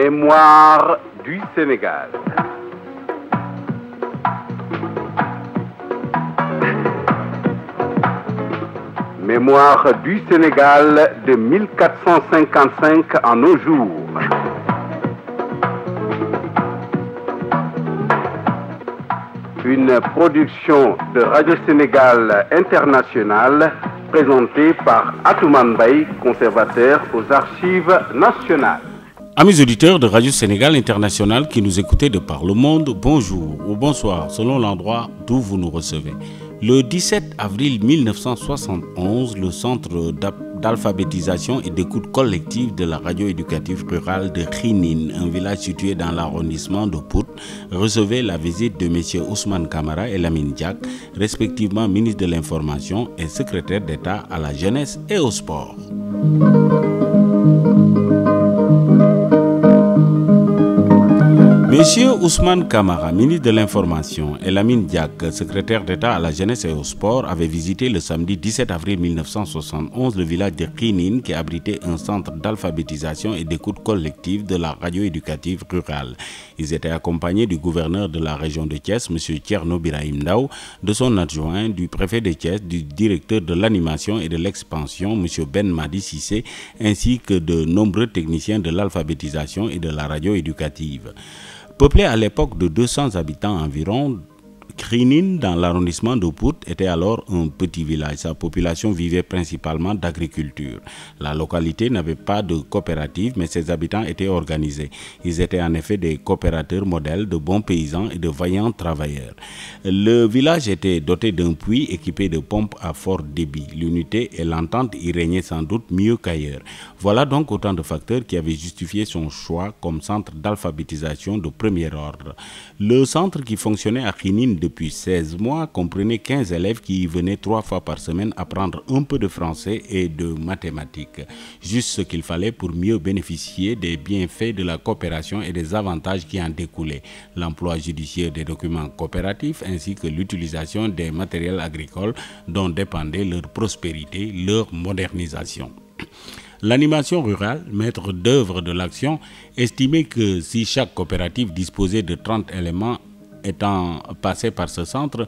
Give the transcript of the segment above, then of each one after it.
Mémoire du Sénégal. Mémoire du Sénégal de 1455 à nos jours. Une production de Radio Sénégal International présentée par Atoumane Mbaye, conservateur aux Archives nationales. Amis auditeurs de Radio Sénégal International qui nous écoutez de par le monde, bonjour ou bonsoir selon l'endroit d'où vous nous recevez. Le 17 avril 1971, le centre d'alphabétisation et d'écoute collective de la radio éducative rurale de Khinine, un village situé dans l'arrondissement de Pout, recevait la visite de messieurs Ousmane Camara et Lamine Diack, respectivement ministre de l'Information et secrétaire d'État à la jeunesse et au sport. Monsieur Ousmane Camara, ministre de l'Information, et Lamine Diack, secrétaire d'État à la jeunesse et au sport, avaient visité le samedi 17 avril 1971 le village de Khinine qui abritait un centre d'alphabétisation et d'écoute collective de la radio éducative rurale. Ils étaient accompagnés du gouverneur de la région de Thiès, M. Thierno Birahim Ndao, de son adjoint, du préfet de Thiès, du directeur de l'animation et de l'expansion, M. Ben Madi Sissé, ainsi que de nombreux techniciens de l'alphabétisation et de la radio éducative. Peuplé à l'époque de 200 habitants environ, Khinine, dans l'arrondissement de Pout, était alors un petit village. Sa population vivait principalement d'agriculture. La localité n'avait pas de coopérative, mais ses habitants étaient organisés. Ils étaient en effet des coopérateurs modèles, de bons paysans et de vaillants travailleurs. Le village était doté d'un puits équipé de pompes à fort débit. L'unité et l'entente y régnaient sans doute mieux qu'ailleurs. Voilà donc autant de facteurs qui avaient justifié son choix comme centre d'alphabétisation de premier ordre. Le centre qui fonctionnait à Khinine depuis 16 mois comprenait 15 élèves qui y venaient 3 fois par semaine apprendre un peu de français et de mathématiques. Juste ce qu'il fallait pour mieux bénéficier des bienfaits de la coopération et des avantages qui en découlaient. L'emploi judiciaire des documents coopératifs ainsi que l'utilisation des matériels agricoles dont dépendait leur prospérité, leur modernisation. L'animation rurale, maître d'œuvre de l'action, estimait que si chaque coopérative disposait de 30 éléments étant passé par ce centre,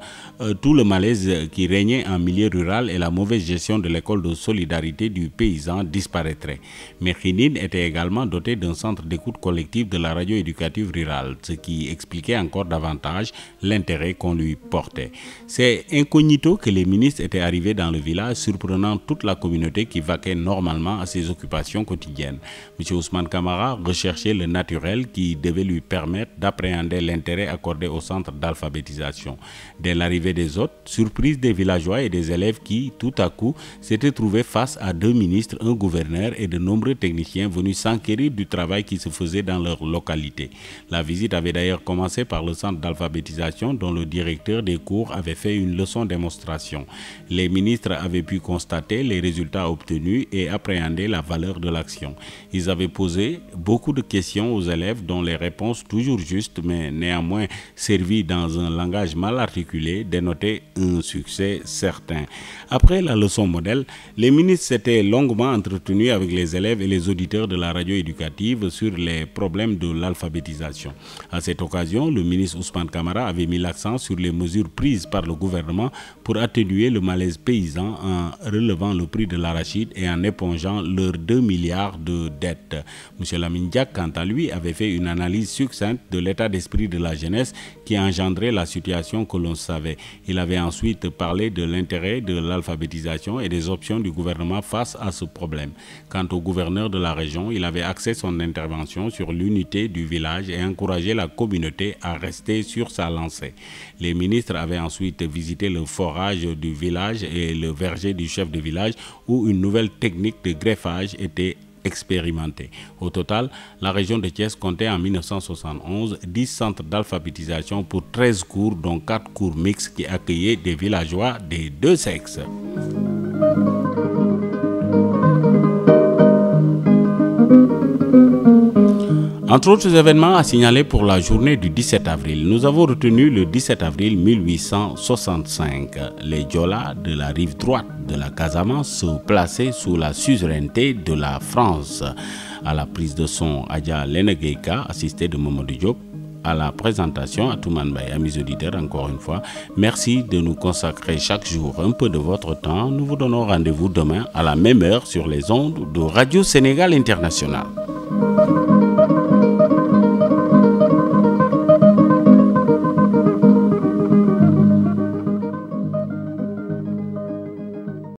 tout le malaise qui régnait en milieu rural et la mauvaise gestion de l'école de solidarité du paysan disparaîtrait. Mais Khinine était également doté d'un centre d'écoute collective de la radio éducative rurale, ce qui expliquait encore davantage l'intérêt qu'on lui portait. C'est incognito que les ministres étaient arrivés dans le village, surprenant toute la communauté qui vaquait normalement à ses occupations quotidiennes. M. Ousmane Camara recherchait le naturel qui devait lui permettre d'appréhender l'intérêt accordé au centre d'alphabétisation. Dès l'arrivée des hôtes, surprise des villageois et des élèves qui, tout à coup, s'étaient trouvés face à 2 ministres, un gouverneur et de nombreux techniciens venus s'enquérir du travail qui se faisait dans leur localité. La visite avait d'ailleurs commencé par le centre d'alphabétisation dont le directeur des cours avait fait une leçon démonstration. Les ministres avaient pu constater les résultats obtenus et appréhender la valeur de l'action. Ils avaient posé beaucoup de questions aux élèves dont les réponses toujours justes mais néanmoins servi dans un langage mal articulé, dénotait un succès certain. Après la leçon modèle, les ministres s'étaient longuement entretenus avec les élèves et les auditeurs de la radio éducative sur les problèmes de l'alphabétisation. À cette occasion, le ministre Ousmane Camara avait mis l'accent sur les mesures prises par le gouvernement pour atténuer le malaise paysan en relevant le prix de l'arachide et en épongeant leurs 2 milliards de dettes. M. Lamine Diack, quant à lui, avait fait une analyse succincte de l'état d'esprit de la jeunesse qui engendrait la situation que l'on savait. Il avait ensuite parlé de l'intérêt de l'alphabétisation et des options du gouvernement face à ce problème. Quant au gouverneur de la région, il avait axé son intervention sur l'unité du village et encouragé la communauté à rester sur sa lancée. Les ministres avaient ensuite visité le forage du village et le verger du chef de village où une nouvelle technique de greffage était expérimenté. Au total, la région de Thiès comptait en 1971 10 centres d'alphabétisation pour 13 cours, dont 4 cours mixtes qui accueillaient des villageois des 2 sexes. Entre autres événements à signaler pour la journée du 17 avril, nous avons retenu le 17 avril 1865. Les Diola de la rive droite de la Casamance se plaçaient sous la suzeraineté de la France. À la prise de son, Adja Lenegeka, assistée de Mamadou Diop. À la présentation, Atoumane Mbaye. Amis auditeurs, encore une fois, merci de nous consacrer chaque jour un peu de votre temps. Nous vous donnons rendez-vous demain à la même heure sur les ondes de Radio Sénégal International.